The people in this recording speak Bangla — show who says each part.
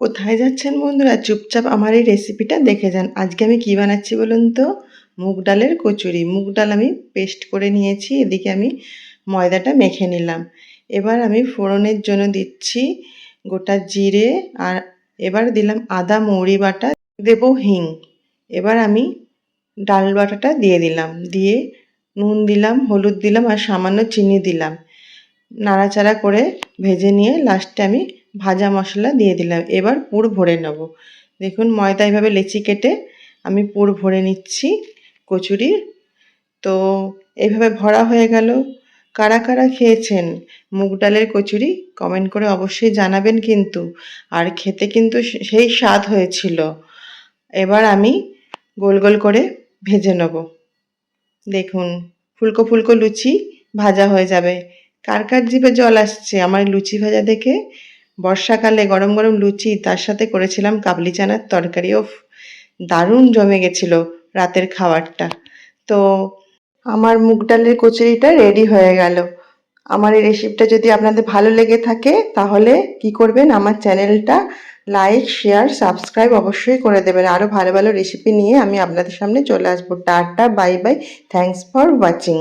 Speaker 1: কোথায় যাচ্ছেন বন্ধুরা? চুপচাপ আমার এই রেসিপিটা দেখে যান। আজকে আমি কি বানাচ্ছি বলুন তো? মুগ ডালের কচুরি। মুগ ডাল আমি পেস্ট করে নিয়েছি, এদিকে আমি ময়দাটা মেখে নিলাম। এবার আমি ফোড়নের জন্য দিচ্ছি গোটা জিরে, আর এবার দিলাম আদা মৌরি বাটা, দেবো হিং। এবার আমি ডাল বাটাটা দিয়ে দিলাম, দিয়ে নুন দিলাম, হলুদ দিলাম আর সামান্য চিনি দিলাম। নাড়াচাড়া করে ভেজে নিয়ে লাস্টে আমি ভাজা মশলা দিয়ে দিলাম। এবার পুর ভরে নেব। দেখুন ময়দা এভাবে লেচি কেটে আমি পুর ভরে নিচ্ছি কচুরির। তো এইভাবে ভরা হয়ে গেল। কারা কারা খেয়েছেন মুগ ডালের কচুরি কমেন্ট করে অবশ্যই জানাবেন কিন্তু। আর খেতে কিন্তু সেই স্বাদ হয়েছিল। এবার আমি গোল গোল করে ভেজে নেব। দেখুন ফুলকো ফুলকো লুচি ভাজা হয়ে যাবে। কার কার জিভে জল আসছে আমার লুচি ভাজা দেখে? বর্ষাকালে গরম গরম লুচি, তার সাথে করেছিলাম কাবলি চানার তরকারি। ওফ, দারুণ জমে গেছিল রাতের খাবারটা। তো আমার মুগ ডালের কচুরিটা রেডি হয়ে গেল। আমার এই রেসিপিটা যদি আপনাদের ভালো লেগে থাকে তাহলে কি করবেন, আমার চ্যানেলটা লাইক শেয়ার সাবস্ক্রাইব অবশ্যই করে দেবেন। আরও ভালো ভালো রেসিপি নিয়ে আমি আপনাদের সামনে চলে আসবো। Tata, bye bye, thanks for watching.